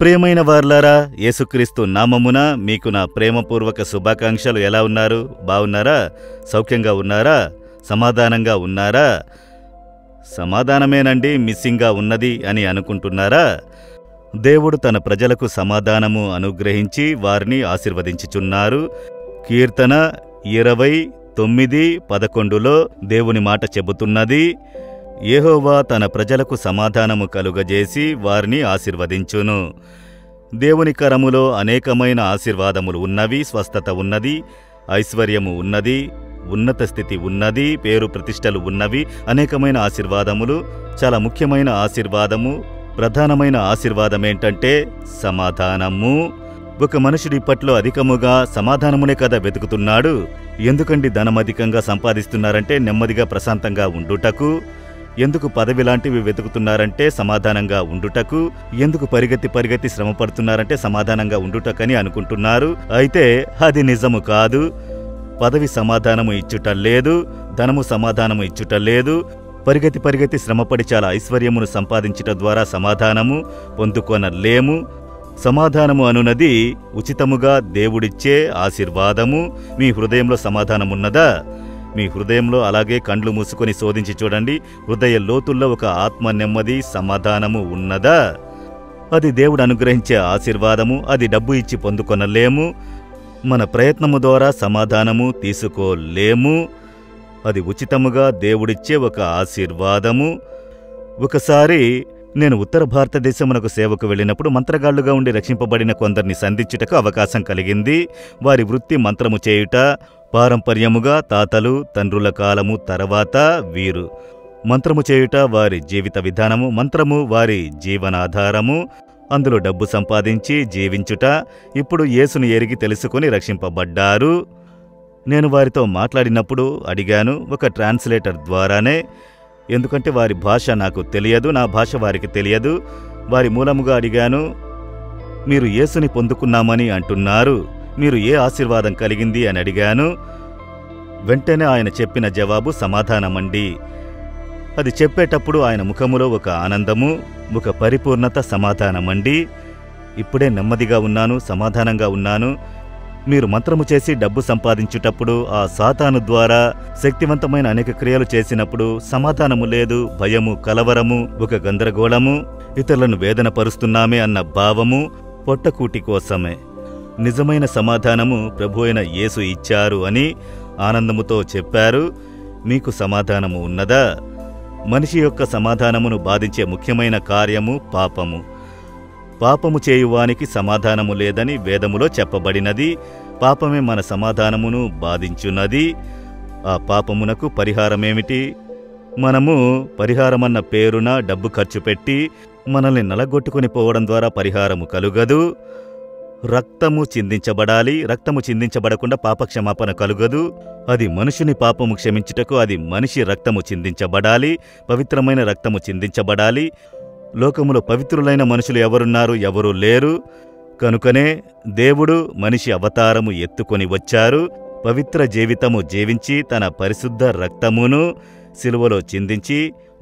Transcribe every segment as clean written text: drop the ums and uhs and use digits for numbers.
ప్రియమైన వార్లారా, యేసుక్రీస్తు నామమున మీకు నా ప్రేమపూర్వక శుభాకాంక్షలు. ఎలా ఉన్నారు? బాగున్నారా? సౌఖ్యంగా ఉన్నారా? సమాధానంగా ఉన్నారా? సమాధానమేనండి మిస్సింగ్గా ఉన్నది అని అనుకుంటున్నారా? దేవుడు తన ప్రజలకు సమాధానము అనుగ్రహించి వారిని ఆశీర్వదించుచున్నారు. కీర్తన 29:11లో దేవుని మాట చెబుతున్నది, యెహోవా తన ప్రజలకు సమాధానము కలుగజేసి వారిని ఆశీర్వదించును. దేవుని కరములో అనేకమైన ఆశీర్వాదములు ఉన్నవి. స్వస్థత ఉన్నది, ఐశ్వర్యము ఉన్నది, ఉన్నత స్థితి ఉన్నది, పేరు ప్రతిష్టలు ఉన్నవి. అనేకమైన ఆశీర్వాదములు. చాలా ముఖ్యమైన ఆశీర్వాదము, ప్రధానమైన ఆశీర్వాదమేంటంటే సమాధానము. ఒక మనుషుడు ఇప్పట్లో అధికముగా సమాధానమునే కదా వెతుకుతున్నాడు. ఎందుకండి ధనమధికంగా సంపాదిస్తున్నారంటే నెమ్మదిగా ప్రశాంతంగా ఉండుటకు. ఎందుకు పదవి లాంటివి వెతుకుతున్నారంటే సమాధానంగా ఉండుటకు. ఎందుకు పరిగెత్తి శ్రమపడుతున్నారంటే సమాధానంగా ఉండుటకని అనుకుంటున్నారు. అయితే అది నిజము కాదు. పదవి సమాధానము ఇచ్చుట లేదు, ధనము సమాధానము ఇచ్చుట లేదు. పరిగెత్తి శ్రమపడి చాలా ఐశ్వర్యమును సంపాదించుట ద్వారా సమాధానము పొందుకొనలేము. సమాధానము అనున్నది ఉచితముగా దేవుడిచ్చే ఆశీర్వాదము. మీ హృదయంలో సమాధానమున్నదా? మీ హృదయంలో అలాగే కండ్లు మూసుకొని శోధించి చూడండి. హృదయ లోతుల్లో ఒక ఆత్మ నెమ్మది, సమాధానము ఉన్నదా? అది దేవుడు అనుగ్రహించే ఆశీర్వాదము. అది డబ్బు ఇచ్చి పొందుకొనలేము. మన ప్రయత్నము ద్వారా సమాధానము తీసుకోలేము. అది ఉచితముగా దేవుడిచ్చే ఒక ఆశీర్వాదము. ఒకసారి నేను ఉత్తర భారతదేశమునకు సేవకు వెళ్ళినప్పుడు మంత్రగాళ్లుగా ఉండి రక్షింపబడిన కొందరిని సంధించుటకు అవకాశం కలిగింది. వారి వృత్తి మంత్రము చేయుట. పారంపర్యముగా తాతలు తండ్రుల కాలము తర్వాత వీరు మంత్రము చేయుట వారి జీవిత విధానము. మంత్రము వారి జీవనాధారము. అందులో డబ్బు సంపాదించి జీవించుట. ఇప్పుడు యేసును ఎరిగి తెలుసుకొని రక్షింపబడ్డారు. నేను వారితో మాట్లాడినప్పుడు అడిగాను, ఒక ట్రాన్స్లేటర్ ద్వారానే. ఎందుకంటే వారి భాష నాకు తెలియదు, నా భాష వారికి తెలియదు. వారి మూలముగా అడిగాను, మీరు యేసుని పొందుకున్నామని అంటున్నారు, మీరు ఏ ఆశీర్వాదం కలిగింది అని అడిగాను. వెంటనే ఆయన చెప్పిన జవాబు సమాధానమండి. అది చెప్పేటప్పుడు ఆయన ముఖములో ఒక ఆనందము, ఒక పరిపూర్ణత. సమాధానమండి. ఇప్పుడే నెమ్మదిగా ఉన్నాను, సమాధానంగా ఉన్నాను. మీరు మంత్రము చేసి డబ్బు సంపాదించుటప్పుడు, ఆ సాతాను ద్వారా శక్తివంతమైన అనేక క్రియలు చేసినప్పుడు సమాధానము లేదు, భయము, కలవరము, ఒక గందరగోళము, ఇతరులను వేదన పరుస్తున్నామే అన్న భావము పొట్టకూటి కోసమే. నిజమైన సమాధానము ప్రభు అయిన యేసు ఇచ్చారు అని ఆనందముతో చెప్పారు. మీకు సమాధానము ఉన్నదా? మనిషి యొక్క సమాధానమును బాధించే ముఖ్యమైన కార్యము పాపము. పాపము చేయువానికి సమాధానము లేదని వేదములో చెప్పబడినది. పాపమే మన సమాధానమును బాధించున్నది. ఆ పాపమునకు పరిహారమేమిటి? మనము పరిహారమన్న పేరున డబ్బు ఖర్చు పెట్టి మనల్ని నలగొట్టుకుని పోవడం ద్వారా పరిహారము కలుగదు. రక్తము చిందించబడాలి. రక్తము చిందించబడకుండా పాపక్షమాపణ కలుగదు. అది మనుషుని పాపము క్షమించుటకు అది మనిషి రక్తము చిందించబడాలి. పవిత్రమైన రక్తము చిందించబడాలి. లోకములో పవిత్రులైన మనుషులు ఎవరున్నారు? ఎవరూ లేరు. కనుకనే దేవుడు మనిషి అవతారము ఎత్తుకొని వచ్చారు. పవిత్ర జీవితము జీవించి తన పరిశుద్ధ రక్తమును సిలువలో చిందించి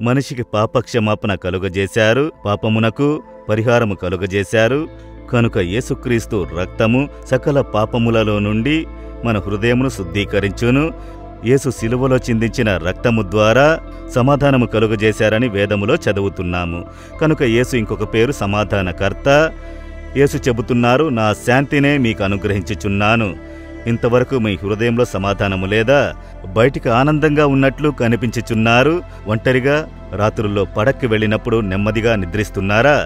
మనిషికి పాపక్షమాపణ కలుగజేశారు. పాపమునకు పరిహారము కలుగజేశారు. కనుక యేసుక్రీస్తు రక్తము సకల పాపములలో నుండి మన హృదయమును శుద్ధీకరించును. యేసు సిలువలో చిందించిన రక్తము ద్వారా సమాధానము కలుగజేశారని వేదములో చదువుతున్నాము. కనుక యేసు ఇంకొక పేరు సమాధానకర్త. యేసు చెబుతున్నారు, నా శాంతినే మీకు అనుగ్రహించుచున్నాను. ఇంతవరకు మీ హృదయంలో సమాధానము లేదా? బయటికి ఆనందంగా ఉన్నట్లు కనిపించుచున్నారు. ఒంటరిగా రాత్రుల్లో పడక్కి వెళ్ళినప్పుడు నెమ్మదిగా నిద్రిస్తున్నారా?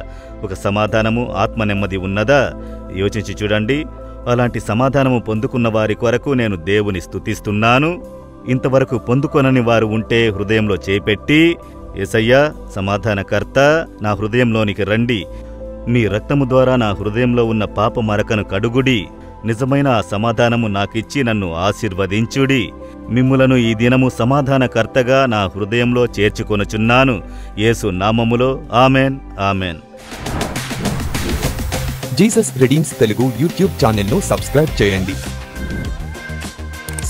ఒక సమాధానము, ఆత్మ నెమ్మది ఉన్నదా? యోచించి చూడండి. అలాంటి సమాధానము పొందుకున్న వారి కొరకు నేను దేవుని స్తుతిస్తున్నాను. ఇంతవరకు పొందుకొనని వారు ఉంటే హృదయంలో చేపెట్టి, యేసయ్యా సమాధానకర్త, నా హృదయంలోనికి రండి. మీ రక్తము ద్వారా నా హృదయంలో ఉన్న పాప మరకను కడుగుడి. నిజమైన ఆ సమాధానము నాకిచ్చి నన్ను ఆశీర్వదించుడి. మిమ్ములను ఈ దినము సమాధానకర్తగా నా హృదయంలో చేర్చుకొనుచున్నాను. యేసు నామములో amen, amen. Jesus redeems Telugu YouTube ఛానల్ను సబ్స్క్రైబ్ చేయండి.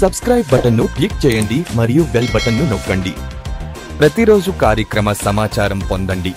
సబ్స్క్రైబ్ బటన్ను క్లిక్ చేయండి మరియు బెల్ బటన్ను నొక్కండి. ప్రతిరోజు కార్యక్రమ సమాచారం పొందండి.